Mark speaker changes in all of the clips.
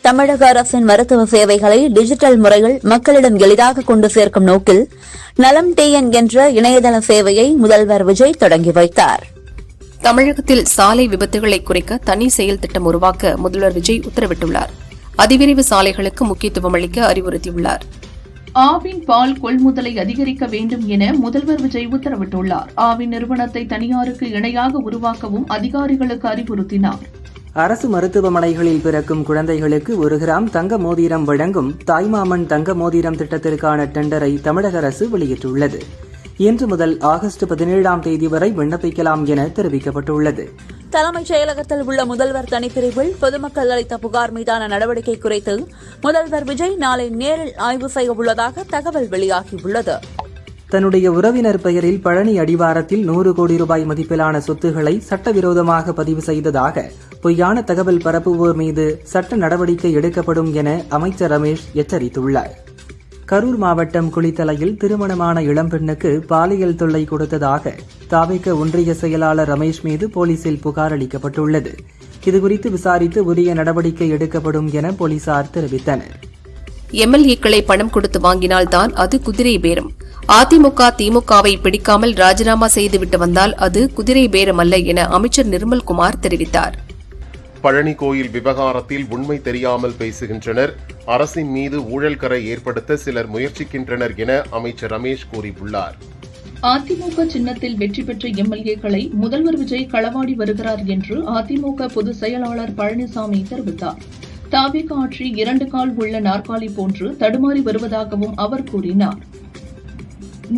Speaker 1: தமிழக அரசின் மருத்துவ சேவைகளை டிஜிட்டல் முறையில் மக்களிடம் எளிதாக கொண்டு சேர்க்கும் நோக்கில் நலம் TN என்ற இணையதள சேவையை முதல்வர் விஜய் தொடங்கி வைத்தார்.
Speaker 2: தமிழகத்தில் சாலை விபத்துகளை குறைக்க தனி செயல் திட்டம் உருவாக்க முதல்வர் விஜய் உத்தரவிட்டுள்ளார். அதிவிரைவு சாலைகளுக்கு முக்கியத்துவம் அளிக்க அறிவுறுத்தியுள்ளார்.
Speaker 3: ஆவின் பால் கொள்முதலை அதிகரிக்க வேண்டும் என முதல்வர் விஜய் உத்தரவிட்டுள்ளார். ஆவின் நிறுவனத்தை தனியாருக்கு இணையாக உருவாக்கவும் அதிகாரிகளுக்கு அறிவுறுத்தினார்.
Speaker 4: அரசு மருத்துவமனைகளில் பிறக்கும் குழந்தைகளுக்கு 1 கிராம் தங்க மோதிரம் வழங்கும் தாய்மாமன் தங்க மோதிரம் திட்டத்திற்கான டெண்டரை தமிழக அரசு வெளியிட்டுள்ளது. இன்று முதல் ஆகஸ்ட் 17ஆம் தேதி வரை விண்ணப்பிக்கலாம் என தெரிவிக்கப்பட்டுள்ளது.
Speaker 1: தலைமைச் செயலகத்தில் உள்ள முதல்வர் தனிப்பிரிவில் பொதுமக்கள் அளித்த புகார் மீதான நடவடிக்கை குறித்து முதல்வர் விஜய் நாளை நேரில் ஆய்வு செய்ய உள்ளதாக தகவல் வெளியாகியுள்ளது.
Speaker 4: தன்னுடைய உறவினர் பெயரில் பழனி அடிவாரத்தில் 100 கோடி ரூபாய் மதிப்பிலான சொத்துக்களை சட்டவிரோதமாக பதிவு செய்ததாக பொய்யான தகவல் பரப்புவோர் மீது சட்ட நடவடிக்கை எடுக்கப்படும் என அமைச்சர் ரமேஷ் எச்சரித்துள்ளார். கரூர் மாவட்டம் குளித்தலையில் திருமணமான இளம்பெண்ணுக்கு பாலியல் தொல்லை கொடுத்ததாக தாவேக ஒன்றிய செயலாளர் ரமேஷ் மீது போலீசில் புகார் அளிக்கப்பட்டுள்ளது. இதுகுறித்து விசாரித்து உரிய நடவடிக்கை எடுக்கப்படும் என போலீசார் தெரிவித்தனர்.
Speaker 2: MLA-க்களை பணம் கொடுத்து வாங்கினால்தான் அது குதிரை பேரம். அதிமுக திமுகவை பிடிக்காமல் ராஜினாமா செய்துவிட்டு வந்தால் அது குதிரை பேரம் அல்ல என அமைச்சர் நிர்மல்குமார் தெரிவித்தார்.
Speaker 5: பழனி கோயில் விவகாரத்தில் உண்மை தெரியாமல் பேசுகின்றனர். அரசின் மீது ஊழல் கரை ஏற்படுத்த சிலர் முயற்சிக்கின்றனர் என அமைச்சர் ரமேஷ் கூறியுள்ளார்.
Speaker 3: அதிமுக சின்னத்தில் வெற்றி பெற்ற MLA-க்களை முதல்வர் விஜய் களவாடி வருகிறார் என்று அதிமுக பொதுச் செயலாளர் பழனிசாமி தெரிவித்தார். தாவேக ஆட்சி 2 கால் உள்ள நாற்காலி போன்று தடுமாறி வருவதாகவும் அவர் கூறினார்.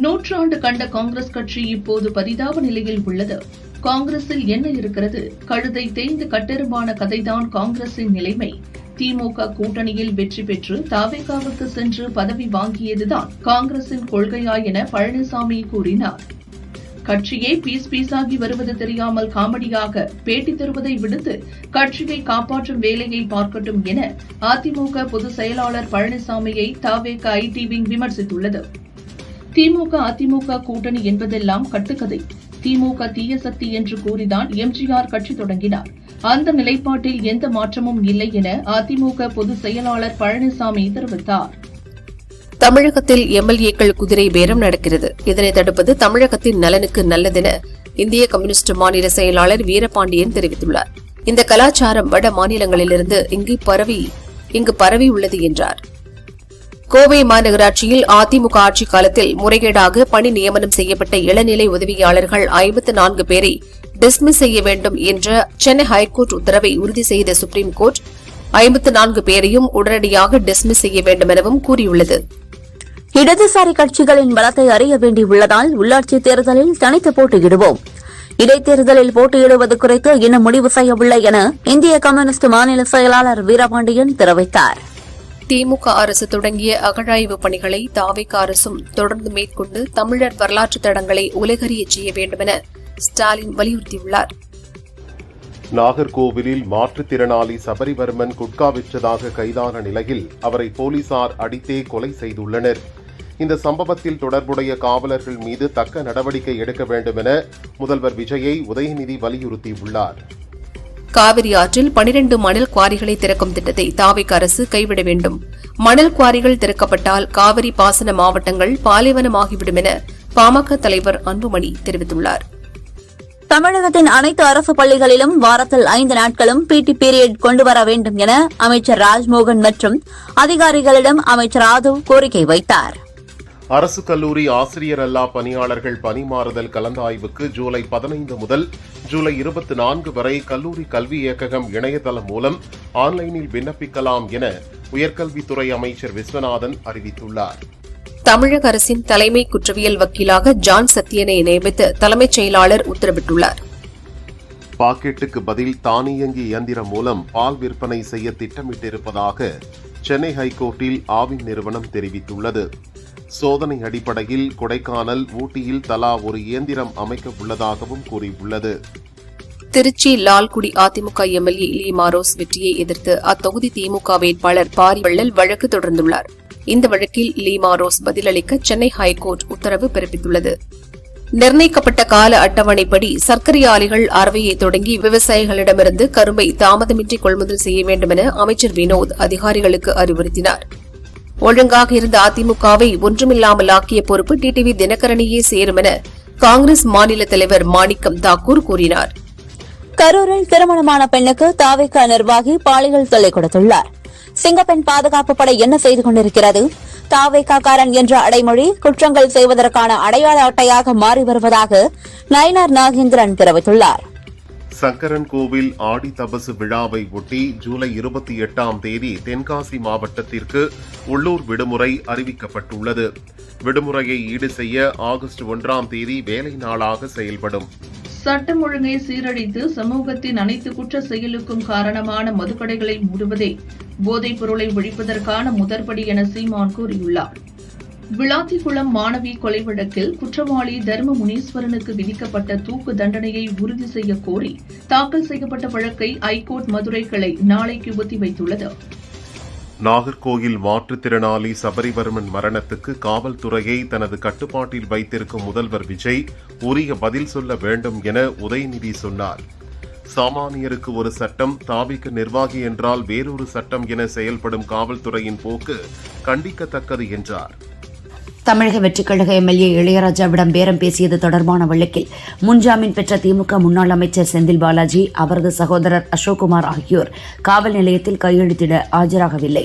Speaker 3: 100 ஆண்டு கண்ட காங்கிரஸ் கட்சி இப்போது பரிதாப நிலையில் உள்ளது. காங்கிரஸில் என்ன இருக்கிறது? கழுதை தேய்ந்து கட்டெரும்பான கதைதான் காங்கிரசின் நிலைமை. திமுக கூட்டணியில் வெற்றி பெற்று தாவேகாவுக்கு சென்று பதவி வாங்கியதுதான் காங்கிரசின் கொள்கையா என பழனிசாமி கூறினார். கட்சியே பீஸாகி வருவது தெரியாமல் காமெடியாக பேட்டி தருவதை விடுத்து கட்சியை காப்பாற்றும் வேலையை பார்க்கட்டும் என அதிமுக பொதுச் செயலாளர் பழனிசாமியை தாவேக ஐடி விங் விமர்சித்துள்ளது. திமுக அதிமுக கூட்டணி என்பதெல்லாம் கட்டுக்கதை. திமுக தீய சக்தி என்று கூறிதான் எம்ஜிஆர் கட்சி தொடங்கினார். அந்த நிலைப்பாட்டில் எந்த மாற்றமும் இல்லை என அதிமுக பொதுச் செயலாளர் பழனிசாமி தெரிவித்தார்.
Speaker 2: தமிழகத்தில் MLA-க்கள் குதிரை பேரம் நடக்கிறது. இதனை தடுப்பது தமிழகத்தின் நலனுக்கு நல்லதென இந்திய கம்யூனிஸ்ட் மாநில செயலாளர் வீரபாண்டியன் தெரிவித்துள்ளார். இந்த கலாச்சாரம் வட மாநிலங்களிலிருந்து இங்கு பரவி உள்ளது என்றார். கோவை மாநகராட்சியில் அதிமுக ஆட்சி காலத்தில் முறைகேடாக பணி நியமனம் செய்யப்பட்ட இளநிலை உதவியாளர்கள் 54 பேரை டிஸ்மிஸ் செய்ய வேண்டும் என்ற சென்னை ஹைகோர்ட் உத்தரவை உறுதி செய்த சுப்ரீம் கோர்ட் 54 பேரையும் உடனடியாக டிஸ்மிஸ் செய்ய வேண்டும் எனவும் கூறியுள்ளது.
Speaker 1: இடதுசாரி கட்சிகளின் பலத்தை அறிய வேண்டியுள்ளதால் உள்ளாட்சித் தேர்தலில் தனித்து போட்டியிடுவோம். இடைத்தேர்தலில் போட்டியிடுவது குறித்து இன்னும் முடிவு செய்யவில்லை என இந்திய கம்யூனிஸ்ட் மாநில செயலாளர் வீரபாண்டியன் தெரிவித்தார்.
Speaker 2: திமுக அரசு தொடங்கிய அகழாய்வு பணிகளை தாவேக அரசும் தொடர்ந்து மேற்கொண்டு தமிழர் வரலாற்று தடங்களை உலகறியச் செய்ய வேண்டும் என ஸ்டாலின் வலியுறுத்தியுள்ளார்.
Speaker 5: நாகர்கோவிலில் மாற்றுத்திறனாளி சபரிவர்மன் குட்கா விற்றதாக கைதான நிலையில் அவரை போலீசார் அடித்தே கொலை செய்துள்ளனர். இந்த சம்பவத்தில் தொடர்புடைய காவலர்கள் மீது தக்க நடவடிக்கை எடுக்க வேண்டும் என முதல்வர் விஜயை உதயநிதி வலியுறுத்தியுள்ளார்.
Speaker 2: காவிரி ஆற்றில் 12 மணல் குவாரிகளை திறக்கும் திட்டத்தை தாவேக அரசு கைவிட வேண்டும். மணல் குவாரிகள் திறக்கப்பட்டால் காவிரி பாசன மாவட்டங்கள் பாலைவனமாகிவிடும் என பாமக தலைவர் அன்புமணி தெரிவித்துள்ளார்.
Speaker 1: தமிழகத்தின் அனைத்து அரசு பள்ளிகளிலும் வாரத்தில் 5 நாட்களும் PT பீரியட் கொண்டுவர வேண்டும் என அமைச்சர் ராஜ்மோகன் மற்றும் அதிகாரிகளிடம் அமைச்சர் ஆதவ் கோரிக்கை வைத்தார்.
Speaker 5: அரசு கல்லூரி ஆசிரியர் அல்லா பணியாளர்கள் பணிமாறுதல் கலந்தாய்வுக்கு ஜூலை 15 முதல் ஜூலை 24 வரை கல்லூரி கல்வி இயக்ககம் இணையதளம் மூலம் ஆன்லைனில் விண்ணப்பிக்கலாம் என உயர்கல்வித்துறை அமைச்சர் விஸ்வநாதன் அறிவித்துள்ளார்.
Speaker 2: தமிழக அரசின் தலைமை குற்றவியல் வக்கீலாக ஜான் சத்யனை நியமித்து தலைமைச் செயலாளர் உத்தரவிட்டுள்ளார்.
Speaker 5: பாக்கெட்டுக்கு பதில் தானியங்கி இயந்திரம் மூலம் பால் விற்பனை செய்ய திட்டமிட்டிருப்பதாக சென்னை ஹைகோர்ட்டில் ஆவின் நிறுவனம் தெரிவித்துள்ளது. சோதனை அடிப்படையில் கொடைக்கானல், ஊட்டியில் தலா ஒரு இயந்திரம் அமைக்க உள்ளதாகவும் கூறியுள்ளது.
Speaker 2: திருச்சி லால்குடி அதிமுக MLA லீமாரோஸ் வெற்றியை எதிர்த்து அத்தொகுதி திமுக வேட்பாளர் பாரிவள்ளல் வழக்கு தொடர்ந்துள்ளார். இந்த வழக்கில் லீமாரோஸ் பதிலளிக்க சென்னை ஹைகோர்ட் உத்தரவு பிறப்பித்துள்ளது. நிர்ணயிக்கப்பட்ட கால அட்டவணைப்படி சர்க்கரை ஆலைகள் அறவையை தொடங்கி விவசாயிகளிடமிருந்து கரும்பை தாமதமின்றி கொள்முதல் செய்ய வேண்டும் என அமைச்சர் வினோத் அதிகாரிகளுக்கு அறிவுறுத்தினார். ஒழுங்காக இருந்த அதிமுகவை ஒன்றுமில்லாமல் ஆக்கிய பொறுப்பு டிடிவி தினகரனையே சேரும் என காங்கிரஸ் மாநில தலைவர் மாணிக்கம் தாக்கூர் கூறினார்.
Speaker 1: கரூரில் திருமணமான பெண்ணுக்கு தாவேகா நிர்வாகி பாலியல் தொல்லை கொடுத்துள்ளார். சிங்கப்பெண் பாதுகாப்பு படை என்ன செய்து கொண்டிருக்கிறது? தாவேகாக்காரன் என்ற அடைமொழி குற்றங்கள் செய்வதற்கான அடையாள அட்டையாக மாறி வருவதாக நயினார் நாகேந்திரன் தெரிவித்துள்ளார்.
Speaker 5: சங்கரன் கோவில் ஆடி தபசு விழாவை ஒட்டி ஜூலை 28ஆம் தேதி தென்காசி மாவட்டத்திற்கு உள்ளூர் விடுமுறை அறிவிக்கப்பட்டுள்ளது. விடுமுறையை ஈடு செய்ய ஆகஸ்ட் 1ஆம் தேதி வேலை நாளாக செயல்படும்.
Speaker 3: சட்டம் ஒழுங்கை சீரழித்து சமூகத்தின் அனைத்து குற்ற செயலுக்கும் காரணமான மதுக்கடைகளை மூடுவதே போதைப் பொருளை ஒழிப்பதற்கான முதற்படி என சீமான் கூறியுள்ளார். விளாத்திக்குளம் மாணவி கொலை வழக்கில் குற்றவாளி தர்ம முனீஸ்வரனுக்கு விதிக்கப்பட்ட தூக்கு தண்டனையை உறுதி செய்ய கோரி தாக்கல் செய்யப்பட்ட வழக்கை ஐகோர்ட் மதுரை கிளை நாளைக்கு ஒத்திவைத்துள்ளது.
Speaker 5: நாகர்கோயில் மாற்றுத்திறனாளி சபரிவர்மன் மரணத்துக்கு காவல்துறையை தனது கட்டுப்பாட்டில் வைத்திருக்கும் முதல்வர் விஜய் உரிய பதில் சொல்ல வேண்டும் என உதயநிதி சொன்னார். சாமானியருக்கு ஒரு சட்டம், தாபிக்கு நிர்வாகி என்றால் வேறொரு சட்டம் என செயல்படும் காவல்துறையின் போக்கு கண்டிக்கத்தக்கது என்றார்.
Speaker 6: தமிழக வெற்றிக்கழக எம்எல்ஏ இளையராஜாவிடம் பேரம் பேசியது தொடர்பான வழக்கில் முன்ஜாமீன் பெற்ற திமுக முன்னாள் அமைச்சர் செந்தில் பாலாஜி, அவரது சகோதரர் அசோக்குமார் ஆகியோர் காவல் நிலையத்தில் கையெழுத்திட ஆஜராகவில்லை.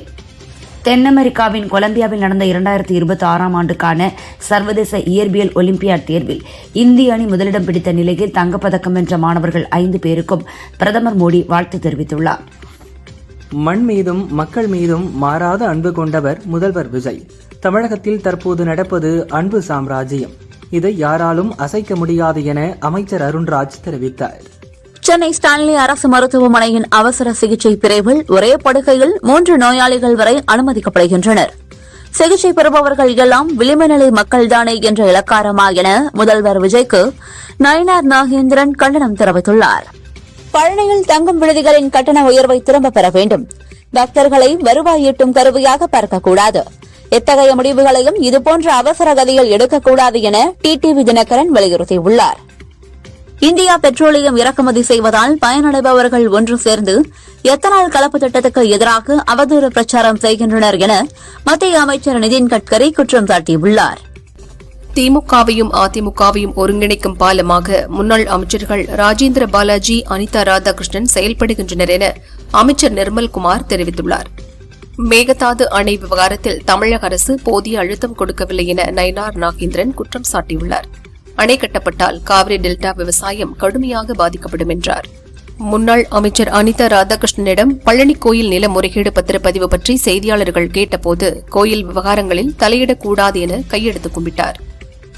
Speaker 6: தென் அமெரிக்காவின் கொலம்பியாவில் நடந்த 2026ஆம் ஆண்டுக்கான சர்வதேச இயற்பியல் ஒலிம்பியாட் தேர்வில் இந்திய அணி முதலிடம் பிடித்த நிலையில் தங்கப்பதக்கம் வென்ற மாணவர்கள் 5 பேருக்கும் பிரதமர் மோடி வாழ்த்து தெரிவித்துள்ளார்.
Speaker 4: மண் மீதும் மக்கள் மீதும் மாறாத அன்பு கொண்டவர் முதல்வர் விஜய். தமிழகத்தில் தற்போது நடப்பது அன்பு சாம்ராஜ்யம். இதை யாராலும் அசைக்க முடியாது என அமைச்சர் அருண்ராஜ் தெரிவித்தார்.
Speaker 1: சென்னை ஸ்டான்லி அரசு மருத்துவமனையின் அவசர சிகிச்சை பிரிவில் ஒரே படுக்கையில் 3 நோயாளிகள் வரை அனுமதிக்கப்படுகின்றனர். சிகிச்சை பெறுபவர்கள் எல்லாம் விளிம்புநிலை மக்கள்தானே என்ற இலக்காரமா என முதல்வர் விஜய்க்கு நயினார் நாகேந்திரன் கண்டனம் தெரிவித்துள்ளார். பழனியில் தங்கும் விடுதிகளின் கட்டண உயர்வை திரும்பப் பெற வேண்டும். பக்தர்களை வருவாய் ஈட்டும் கருவியாக பார்க்கக்கூடாது. எத்தகைய முடிவுகளையும் இதுபோன்ற அவசர கதியில் எடுக்கக்கூடாது என டிடிவி தினகரன் வலியுறுத்தியுள்ளார். இந்தியா பெட்ரோலியம் இறக்குமதி செய்வதால் பயனடைபவர்கள் ஒன்று சேர்ந்து எத்தனால் கலப்பு திட்டத்துக்கு எதிராக அவதூறு பிரச்சாரம் செய்கின்றனர் என மத்திய அமைச்சர் நிதின் கட்கரி குற்றம் சாட்டியுள்ளார்.
Speaker 2: திமுகவையும் அதிமுகவையும் ஒருங்கிணைக்கும் பாலமாக முன்னாள் அமைச்சர்கள் ராஜேந்திர பாலாஜி, அனிதா ராதாகிருஷ்ணன் செயல்படுகின்றனர் என அமைச்சர் நிர்மல்குமார் தெரிவித்துள்ளார். மேகதாது அணை விவகாரத்தில் தமிழக அரசு போதிய அழுத்தம் கொடுக்கவில்லை என நயினார் நாகேந்திரன் குற்றம் சாட்டியுள்ளார். அணை கட்டப்பட்டால் காவிரி டெல்டா விவசாயம் கடுமையாக பாதிக்கப்படும் என்றார். முன்னாள் அமைச்சர் அனிதா ராதாகிருஷ்ணனிடம் பழனி கோயில் நில முறைகேடு பத்திரப்பதிவு பற்றி செய்தியாளர்கள் கேட்டபோது கோயில் விவகாரங்களில் தலையிடக்கூடாது என கையெடுத்து கும்பிட்டார்.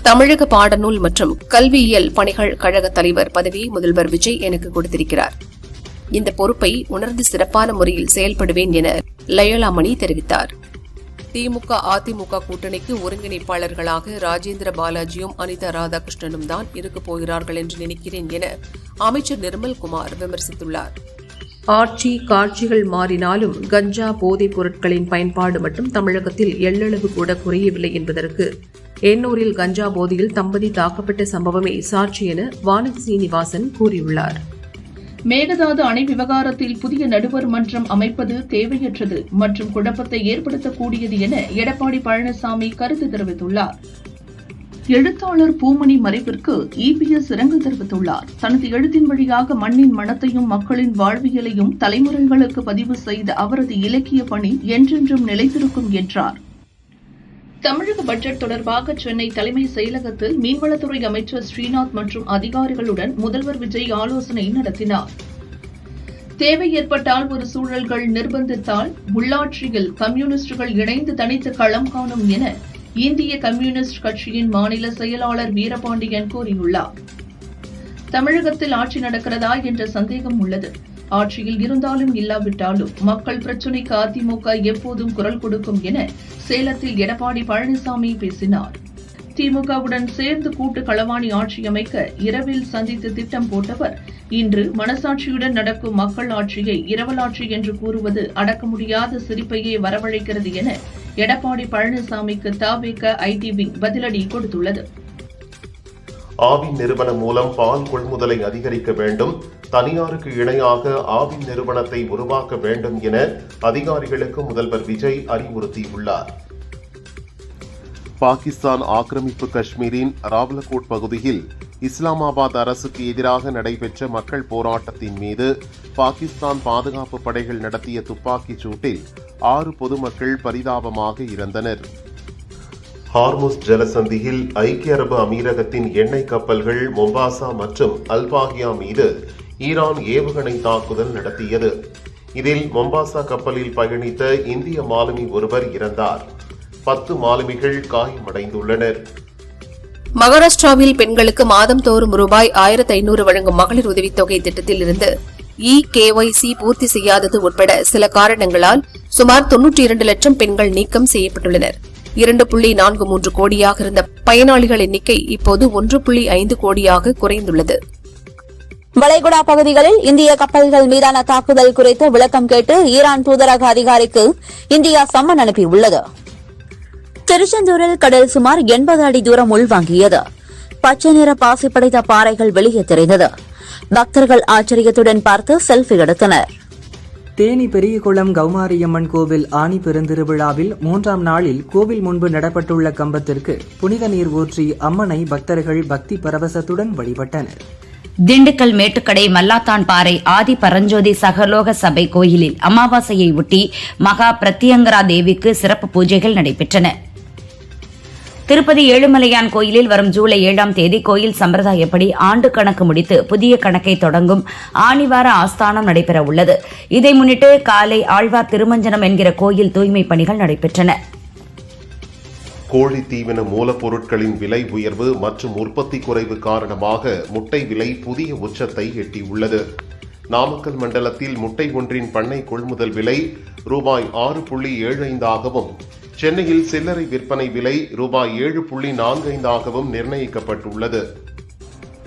Speaker 2: தமிழக பாடநூல் மற்றும் கல்வியியல் பணிகள் கழக தலைவர் பதவியை முதல்வர் விஜய் எனக்கு கொடுத்திருக்கிறார். இந்த பொறுப்பை உணர்ந்து சிறப்பான முறையில் செயல்படுவேன் என லயோலாமணி தெரிவித்தார். திமுக அதிமுக கூட்டணிக்கு ஒருங்கிணைப்பாளர்களாக ராஜேந்திர பாலாஜியும் அனிதா ராதாகிருஷ்ணனும் தான் இருக்கப் போகிறார்கள் என்று நினைக்கிறேன் என அமைச்சர் நிர்மல்குமார் விமர்சித்துள்ளார். ஆட்சி காட்சிகள் மாறினாலும் கஞ்சா போதைப் பொருட்களின் பயன்பாடு மட்டும் தமிழகத்தில் எள்ளளவு கூட குறையவில்லை என்பதற்கு எண்ணூரில் கஞ்சா போதையில் தம்பதி தாக்கப்பட்ட சம்பவமே சாட்சி என வானதி சீனிவாசன் கூறியுள்ளார்.
Speaker 3: மேகதாது அணை விவகாரத்தில் புதிய நடுவர் மன்றம் அமைப்பது தேவையற்றது மற்றும் குழப்பத்தை ஏற்படுத்தக்கூடியது என எடப்பாடி பழனிசாமி கருத்து தெரிவித்துள்ளார். எழுத்தாளர் பூமணி மறைவிற்கு இபிஎஸ் இரங்கல் தெரிவித்துள்ளார். தனது எழுத்தின் வழியாக மண்ணின் மனத்தையும் மக்களின் வாழ்வியலையும் தலைமுறைகளுக்கு பதிவு செய்த அவரது இலக்கிய பணி என்றென்றும் நிலைத்திருக்கும் என்றார். தமிழக பட்ஜெட் தொடர்பாக சென்னை தலைமைச் செயலகத்தில் மீன்வளத்துறை அமைச்சர் ஸ்ரீநாத் மற்றும் அதிகாரிகளுடன் முதல்வர் விஜய் ஆலோசனை நடத்தினார். தேவை ஏற்பட்டால் ஒரு சூழல்கள் நிர்பந்தித்தால் உள்ளாட்சியில் கம்யூனிஸ்டுகள் இணைந்து தனித்து களம் காணும் என இந்திய கம்யூனிஸ்ட் கட்சியின் மாநில செயலாளர் வீரபாண்டியன் கூறியுள்ளார். தமிழகத்தில் ஆட்சி நடக்கிறதா என்ற சந்தேகம் உள்ளது. ஆட்சியில் இருந்தாலும் இல்லாவிட்டாலும் மக்கள் பிரச்சினைக்கு அதிமுக எப்போதும் குரல் கொடுக்கும் என சேலத்தில் எடப்பாடி பழனிசாமி பேசினார். திமுகவுடன் சேர்ந்து கூட்டு களவாணி ஆட்சி அமைக்க இரவில் சந்தித்து திட்டம் போட்டவர் இன்று மனசாட்சியுடன் நடக்கும் மக்கள் ஆட்சியை இரவலாட்சி என்று கூறுவது அடக்க முடியாத சிரிப்பையே வரவழைக்கிறது என எடப்பாடி பழனிசாமிக்கு தவிக ஐடி விங் பதிலடி கொடுத்துள்ளது.
Speaker 5: ஆவின் நிறுவனம் மூலம் பால் கொள்முதலை அதிகரிக்க வேண்டும், தனியாருக்கு இணையாக ஆவின் நிறுவனத்தை உருவாக்க வேண்டும் என அதிகாரிகளுக்கு முதல்வர் விஜய் அறிவுறுத்தியுள்ளார். பாகிஸ்தான் ஆக்கிரமிப்பு காஷ்மீரின் ராவலகோட் பகுதியில் இஸ்லாமாபாத் அரசுக்கு எதிராக நடைபெற்ற மக்கள் போராட்டத்தின் மீது பாகிஸ்தான் பாதுகாப்பு படைகள் நடத்திய துப்பாக்கிச் சூட்டில் 6 பொதுமக்கள் பரிதாபமாக இறந்தனர். ஹார்முஸ் ஜலசந்தியில் ஐக்கிய அரபு அமீரகத்தின் எண்ணெய் கப்பல்கள் மொம்பாசா மற்றும் அல்பாகியா மீது ஈரான் ஏவுகணை தாக்குதல் நடத்தியது. இதில் மொம்பாசா கப்பலில் பயணித்த இந்திய மாலுமி ஒருவர் இறந்தார். 10 மாலுமிகள் காயமடைந்துள்ளனர்.
Speaker 2: மகாராஷ்டிராவில் பெண்களுக்கு மாதம்தோறும் ரூபாய் 1500 வழங்கும் மகளிர் உதவித்தொகை திட்டத்தில் இருந்து EKYC பூர்த்தி செய்யாதது உட்பட சில காரணங்களால் சுமார் 92 லட்சம் பெண்கள் நீக்கம் செய்யப்பட்டுள்ளனர். 2.43 கோடியாக இருந்த பயனாளிகள் எண்ணிக்கை இப்போது 1.5 கோடியாக குறைந்துள்ளது.
Speaker 1: வளைகுடா பகுதிகளில் இந்திய கப்பல்கள் மீதான தாக்குதல் குறித்து விளக்கம் கேட்டு ஈரான் தூதரக அதிகாரிக்கு இந்தியா சம்மன் அனுப்பியுள்ளது. திருச்செந்தூரில் கடல் சுமார் 80 அடி தூரம் உள்வாங்கியது. பச்சை நிற பாசி படைத்த பாறைகள் வெளியே தெரிந்தது. பக்தர்கள் ஆச்சரியத்துடன் பார்த்து செல்ஃபி எடுத்தனர்.
Speaker 4: தேனி பெரியகுளம் கௌமாரியம்மன் கோவில் ஆனி பெருந்திருவிழாவில் 3ஆம் நாளில் கோவில் முன்பு நடப்பட்டுள்ள கம்பத்திற்கு புனித நீர் ஊற்றி அம்மனை பக்தர்கள் பக்தி பரவசத்துடன் வழிபட்டனர்.
Speaker 6: திண்டுக்கல் மேட்டுக்கடை மல்லாத்தான் பாறை ஆதி பரஞ்சோதி சகலோக சபை கோயிலில் அமாவாசையை ஒட்டி மகா பிரத்யங்கரா தேவிக்கு சிறப்பு பூஜைகள் நடைபெற்றன. திருப்பதி ஏழுமலையான் கோயிலில் வரும் ஜூலை 7ஆம் தேதி கோயில் சம்பிரதாயப்படி ஆண்டு கணக்கு முடித்து புதிய கணக்கை தொடங்கும் ஆணிவார ஆஸ்தானம் நடைபெற உள்ளது. இதை முன்னிட்டு காலை ஆழ்வார் திருமஞ்சனம் என்கிற கோயில் தூய்மை பணிகள் நடைபெற்றன.
Speaker 5: கோழி தீவன மூலப்பொருட்களின் விலை உயர்வு மற்றும் உற்பத்தி குறைவு காரணமாக முட்டை விலை புதிய உச்சத்தை எட்டியுள்ளது. நாமக்கல் மண்டலத்தில் முட்டை ஒன்றின் பண்ணை கொள்முதல் விலை ரூபாய் 6.75ஆகவும், சென்னையில் சில்லறை விற்பனை விலை ரூபாய் 7.45ஆகவும் நிர்ணயிக்கப்பட்டுள்ளது.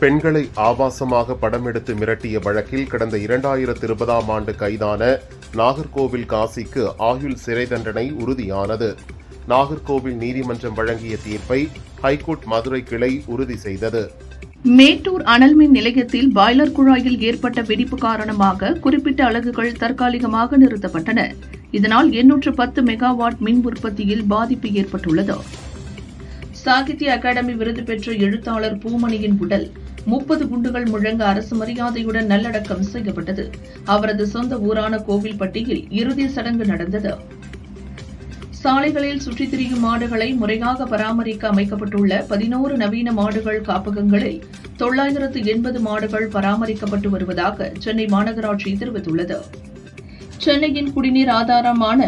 Speaker 5: பெண்களை ஆபாசமாக படமெடுத்து மிரட்டிய வழக்கில் கடந்த 2020ஆம் ஆண்டு கைதான நாகர்கோவில் காசிக்கு ஆயுள் சிறை தண்டனை உறுதியானது. நாகர்கோவில் நீதிமன்றம் வழங்கிய தீர்ப்பை ஹைகோர்ட் மதுரை கிளை உறுதி செய்தது.
Speaker 3: மேட்டூர் அனல்மின் நிலையத்தில் பாய்லர் குழாயில் ஏற்பட்ட வெடிப்பு காரணமாக குறிப்பிட்ட அலகுகள் தற்காலிகமாக நிறுத்தப்பட்டன. இதனால் 810 மெகாவாட் மின் உற்பத்தியில் பாதிப்பு ஏற்பட்டுள்ளது. சாகித்ய அகாடமி விருது பெற்ற எழுத்தாளர் பூமணியின் உடல் 30 குண்டுகள் முழங்க அரசு மரியாதையுடன் நல்லடக்கம் செய்யப்பட்டது. அவரது சொந்த ஊரான கோவில்பட்டியில் இறுதி சடங்கு நடந்தது. சாலைகளில் சுற்றித் திரியும் மாடுகளை முறையாக பராமரிக்க அமைக்கப்பட்டுள்ள 11 நவீன மாடுகள் காப்பகங்களில் 980 மாடுகள் பராமரிக்கப்பட்டு வருவதாக சென்னை மாநகராட்சி தெரிவித்துள்ளது. சென்னையின் குடிநீர் ஆதாரமான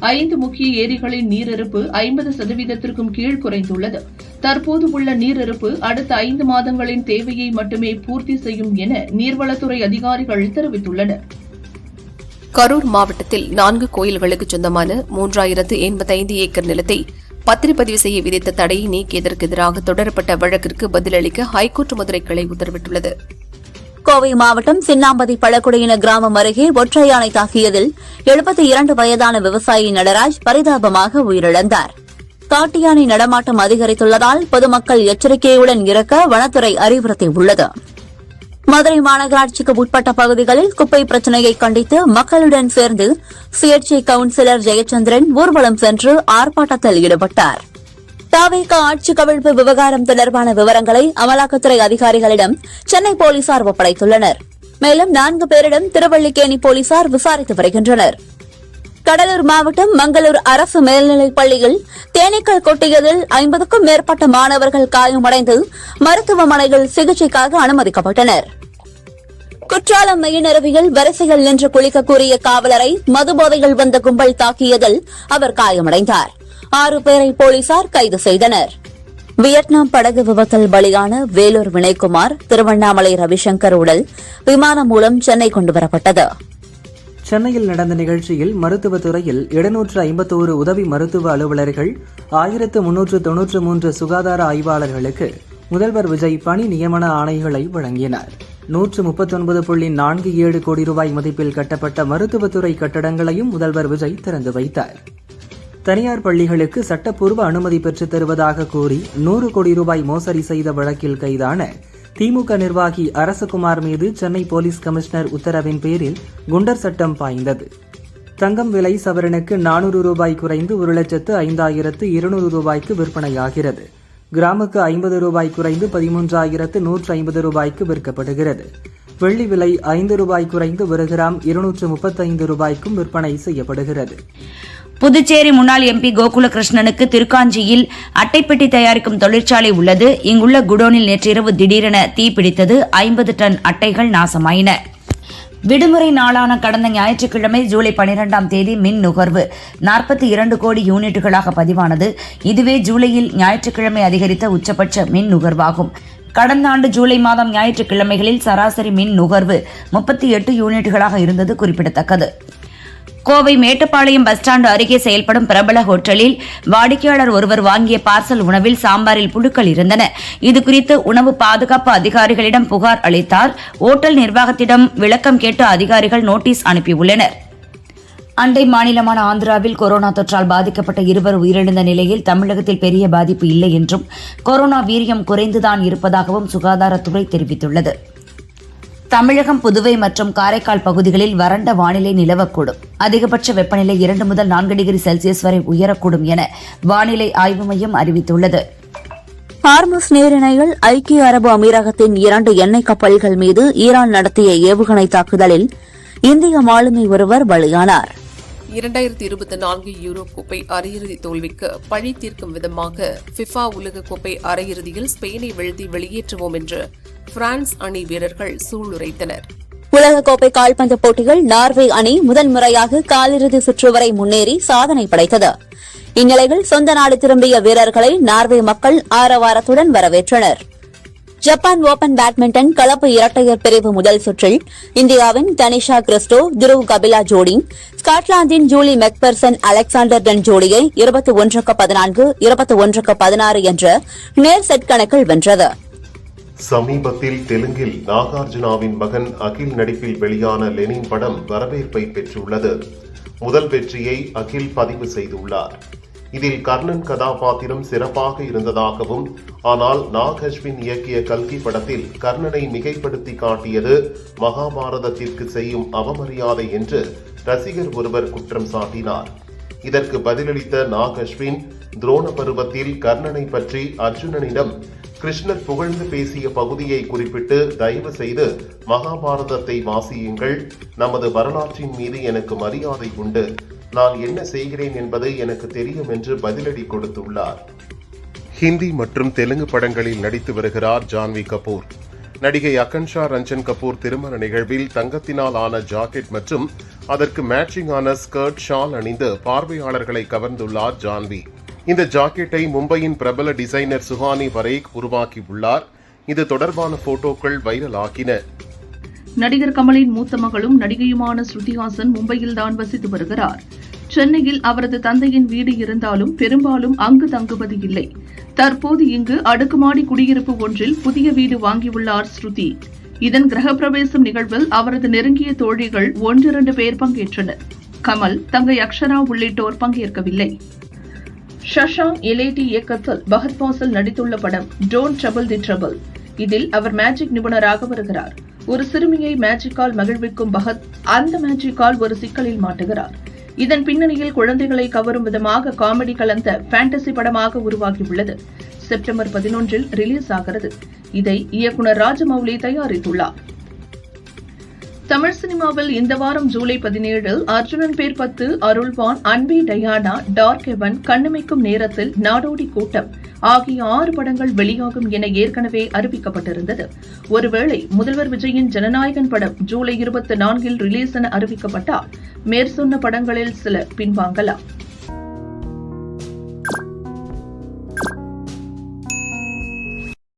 Speaker 3: 5 முக்கிய ஏரிகளின் நீரிருப்பு 50% கீழ் குறைந்துள்ளது. தற்போது உள்ள நீரிருப்பு அடுத்த 5 மாதங்களின் தேவையை மட்டுமே பூர்த்தி செய்யும் என நீர்வளத்துறை அதிகாரிகள் தெரிவித்துள்ளனர்.
Speaker 2: கரூர் மாவட்டத்தில் 4 கோயில்களுக்கு சொந்தமான 3085 ஏக்கர் நிலத்தை பத்திரப்பதிவு செய்ய விதித்த தடையை நீக்கியதற்கு எதிராக தொடரப்பட்ட வழக்கிற்கு பதிலளிக்க ஹைகோர்ட் மதுரை கிளை உத்தரவிட்டுள்ளது.
Speaker 1: கோவை மாவட்டம் சின்னாம்பதி பழக்குடியின கிராமம் அருகே ஒற்றை யானை தாக்கியதில் 72 வயதான விவசாயி நடராஜ் பரிதாபமாக உயிரிழந்தார். காட்டு யானை நடமாட்டம் அதிகரித்துள்ளதால் பொதுமக்கள் எச்சரிக்கையுடன் இருக்க வனத்துறை அறிவுறுத்தியுள்ளது. மதுரை மாநகராட்சிக்கு உட்பட்ட பகுதிகளில் குப்பை பிரச்சினையை கண்டித்து மக்களுடன் சேர்ந்து சுயேட்சை கவுன்சிலர் ஜெயச்சந்திரன் ஊர்வலம் சென்று ஆர்ப்பாட்டத்தில் ஈடுபட்டார். தவிக ஆட்சி கவிழ்ப்பு விவகாரம் தொடர்பான விவரங்களை அமலாக்கத்துறை அதிகாரிகளிடம் சென்னை போலீசார் ஒப்படைத்துள்ளனர். மேலும் 4 பேரிடம் திருவல்லிக்கேணி போலீசார் விசாரித்து வருகின்றனர். கடலூர் மாவட்டம் மங்களூர் அரசு மேல்நிலைப் பள்ளியில் தேனீக்கள் கொட்டியதில் 50க்கும் மேற்பட்ட மாணவர்கள் காயமடைந்து மருத்துவமனையில் சிகிச்சைக்காக அனுமதிக்கப்பட்டனர். குற்றாலம் மெயினருவியில் வரிசையில் நின்று குளிக்க கூறிய காவலரை மதுபோதையில் வந்த கும்பல் தாக்கியதில் அவர் காயமடைந்தார். 6 பேரை போலீசார் கைது செய்தனர். வியட்நாம் படகு விபத்தில் பலியான வேலூர் வினய்குமார், திருவண்ணாமலை ரவிசங்கர் உடல் விமானம் மூலம் சென்னை கொண்டுவரப்பட்டது.
Speaker 4: சென்னையில் நடந்த நிகழ்ச்சியில் மருத்துவத்துறையில் 751 உதவி மருத்துவ அலுவலர்கள், 1393 சுகாதார ஆய்வாளர்களுக்கு முதல்வர் விஜய் பணி நியமன ஆணைகளை வழங்கினார். 139.47 கோடி ரூபாய் மதிப்பில் கட்டப்பட்ட மருத்துவத்துறை கட்டடங்களையும் முதல்வர் விஜய் திறந்து வைத்தார். தனியார் பள்ளிகளுக்கு சட்டப்பூர்வ அனுமதி பெற்றுத் தருவதாக கூறி 100 கோடி ரூபாய் மோசடி செய்த வழக்கில் கைதான திமுக நிர்வாகி அரசகுமார் மீது சென்னை போலீஸ் கமிஷனர் உத்தரவின் பேரில் குண்டர் சட்டம் பாய்ந்தது. தங்கம் விலை சவரனுக்கு 400 ரூபாய் குறைந்து 1,05,200 ரூபாய்க்கு விற்பனையாகிறது. கிராமுக்கு 50 ரூபாய் குறைந்து 13,150 ரூபாய்க்கு விற்கப்படுகிறது. வெள்ளி விலை 5 ரூபாய் குறைந்து 1 கிராம் 235 ரூபாய்க்கும் விற்பனை செய்யப்படுகிறது.
Speaker 6: புதுச்சேரி முன்னாள் எம்பி கோகுலகிருஷ்ணனுக்கு திருக்காஞ்சியில் அட்டைப்பெட்டி தயாரிக்கும் தொழிற்சாலை உள்ளது. இங்குள்ள குடோனில் நேற்றிரவு திடீரென தீப்பிடித்தது. 50 டன் அட்டைகள் நாசமாயின. விடுமுறை நாளான கடந்த ஞாயிற்றுக்கிழமை ஜூலை 12ஆம் தேதி மின் நுகர்வு 42 கோடி யூனிட்டுகளாக பதிவானது. இதுவே ஜூலையில் ஞாயிற்றுக்கிழமை அதிகரித்த உச்சபட்ச மின் நுகர்வாகும். கடந்த ஆண்டு ஜூலை மாதம் ஞாயிற்றுக்கிழமைகளில் சராசரி மின் நுகர்வு 38 யூனிட்டுகளாக இருந்தது குறிப்பிடத்தக்கது. கோவை மேட்டுப்பாளையம் பஸ் ஸ்டாண்டு அருகே செயல்படும் பிரபல ஹோட்டலில் வாடிக்கையாளர் ஒருவர் வாங்கிய பார்சல் உணவில் சாம்பாரில் புழுக்கள் இருந்தன. இதுகுறித்து உணவு பாதுகாப்பு அதிகாரிகளிடம் புகார் அளித்தார். ஓட்டல் நிர்வாகத்திடம் விளக்கம் கேட்டு அதிகாரிகள் நோட்டீஸ் அனுப்பியுள்ளனர். அண்டை மாநிலமான ஆந்திராவில் கொரோனா தொற்றால் பாதிக்கப்பட்ட 2 உயிரிழந்த நிலையில் தமிழகத்தில் பெரிய பாதிப்பு இல்லை என்றும் கொரோனா வீரியம் குறைந்துதான் இருப்பதாகவும் சுகாதாரத்துறை தெரிவித்துள்ளது. தமிழகம், புதுவை மற்றும் காரைக்கால் பகுதிகளில் வறண்ட வானிலை நிலவக்கூடும். அதிகபட்ச வெப்பநிலை 2 முதல் 4 டிகிரி செல்சியஸ் வரை உயரக்கூடும் என வானிலை ஆய்வு மையம் அறிவித்துள்ளது.
Speaker 1: ஹார்முஸ் நீரிணையில் ஐக்கிய அரபு அமீரகத்தின் 2 எண்ணெய் கப்பல்கள் மீது ஈரான் நடத்திய ஏவுகணை தாக்குதலில் இந்திய மாலுமி ஒருவர் பலியானார்.
Speaker 2: 2024 யூரோ கோப்பை அரையிறுதி தோல்விக்கு பழி தீர்க்கும் விதமாக ஃபிஃபா உலகக்கோப்பை அரையிறுதியில் ஸ்பெயினை வீழ்த்தி வெளியேற்றுவோம் என்று பிரான்ஸ் அணி வீரர்கள் சூளுரைத்தனர்.
Speaker 1: உலகக்கோப்பை கால்பந்து போட்டிகள் நார்வே அணி முதல் முறையாக காலிறுதி சுற்று வரை முன்னேறி சாதனை படைத்தது. இந்நிலையில் சொந்த நாடு திரும்பிய வீரர்களை நார்வே மக்கள் ஆரவாரத்துடன் வரவேற்றனர். ஜப்பான் ஓபன் பேட்மிண்டன் கலப்பு இரட்டையர் பிரிவு முதல் சுற்றில் இந்தியாவின் தனிஷா கிறிஸ்டோ, துருவ் கபிலா ஜோடி ஸ்காட்லாந்தின் ஜூலி மெக்பெர்சன் அலெக்சாண்டர் டன் ஜோடியை 21-14, 21-16 என்ற நேர் செட் கணக்கில் வென்றது.
Speaker 5: சமீபத்தில் தெலுங்கில் நாகார்ஜுனாவின் மகன் அகில் நடிப்பில் வெளியான லெனின் படம் வரவேற்பை பெற்றுள்ளது. முதல் வெற்றியை அகில் பதிவு செய்துள்ளார். இதில் கர்ணன் கதாபாத்திரம் சிறப்பாக இருந்ததாகவும், ஆனால் நாக் அஸ்வின் இயக்கிய கல்கி படத்தில் கர்ணனை மிகைப்படுத்தி காட்டியது மகாபாரதத்திற்கு செய்யும் அவமரியாதை என்று ரசிகர் ஒருவர் குற்றம் சாட்டினார். இதற்கு பதிலளித்த நாக் அஸ்வின், துரோண பருவத்தில் கர்ணனை பற்றி அர்ஜுனனிடம் கிருஷ்ணர் புகழ்ந்து பேசிய பகுதியை குறிப்பிட்டு தயவு செய்து மகாபாரதத்தை வாசியுங்கள். நமது வரலாற்றின் மீது எனக்கு மரியாதை உண்டு. நான் என்ன செய்கிறேன் என்பது எனக்கு தெரியும் என்று பதிலடி கொடுத்துள்ளார். ஹிந்தி மற்றும் தெலுங்கு படங்களில் நடித்து வருகிறார் ஜான்வி கபூர். நடிகை அகன்ஷா ரஞ்சன் கபூர் திருமண நிகழ்வில் தங்கத்தினால் ஆன ஜாக்கெட் மற்றும் அதற்கு மேட்சிங்கான ஸ்கர்ட், ஷால் அணிந்து பார்வையாளர்களை கவர்ந்துள்ளார் ஜான்வி. இந்த ஜாக்கெட்டை மும்பையின் பிரபல டிசைனர் சுஹானி பரேக் உருவாக்கியுள்ளார். இது தொடர்பான போட்டோக்கள் வைரல் ஆகின.
Speaker 3: நடிகர் கமலின் மூத்த மகளும் நடிகையுமான ஸ்ருதிஹாசன் மும்பையில்தான் வசித்து வருகிறார். சென்னையில் அவரது தந்தையின் வீடு இருந்தாலும் பெரும்பாலும் அங்கு தங்குவது இல்லை. தற்போது இங்கு அடுக்குமாடி குடியிருப்பு ஒன்றில் புதிய வீடு வாங்கியுள்ளார் ஸ்ருதி. இதன் கிரகப்பிரவேசம் நிகழ்வில் அவரது நெருங்கிய தோழிகள் 1-2 பேர் பங்கேற்றனர். கமல், தங்கை அக்ஷரா உள்ளிட்டோர் பங்கேற்கவில்லை. ஷஷாங்க் எலேட்டி இயக்கத்தில் பகத் பாசல் நடித்துள்ள படம் டோன்ட் ட்ரபிள் தி ட்ரபிள். இதில் அவர் மேஜிக் நிபுணராக வருகிறார். ஒரு சிறுமியை மேஜிக்கால் மகிழ்விக்கும் பகத் அந்த மேஜிக்கால் ஒரு சிக்கலில் மாட்டுகிறார். இதன் பின்னணியில் குழந்தைகளை கவரும் விதமாக காமெடி கலந்த ஃபேண்டசி படமாக உருவாகியுள்ளது. செப்டம்பர் 11 ரிலீஸ் ஆகிறது. இதை இயக்குனர் ராஜமௌலி தயாரித்துள்ளார். தமிழ் சினிமாவில் இந்த வாரம் ஜூலை 17 அர்ஜுனன் பேர் 10, அருள்வான், அன்பே டயானா, டார்க் ஹெவன், கண்ணமைக்கும் நேரத்தில், நாடோடி கூட்டம் ஆகிய 6 படங்கள் வெளியாகும் என ஏற்கனவே அறிவிக்கப்பட்டிருந்தது. ஒருவேளை முதல்வர் விஜயின் ஜனநாயகன் படம் ஜூலை 24 ரிலீஸ் என அறிவிக்கப்பட்டால் மேற்சொன்ன படங்களில் சில பின்வாங்கலாம்.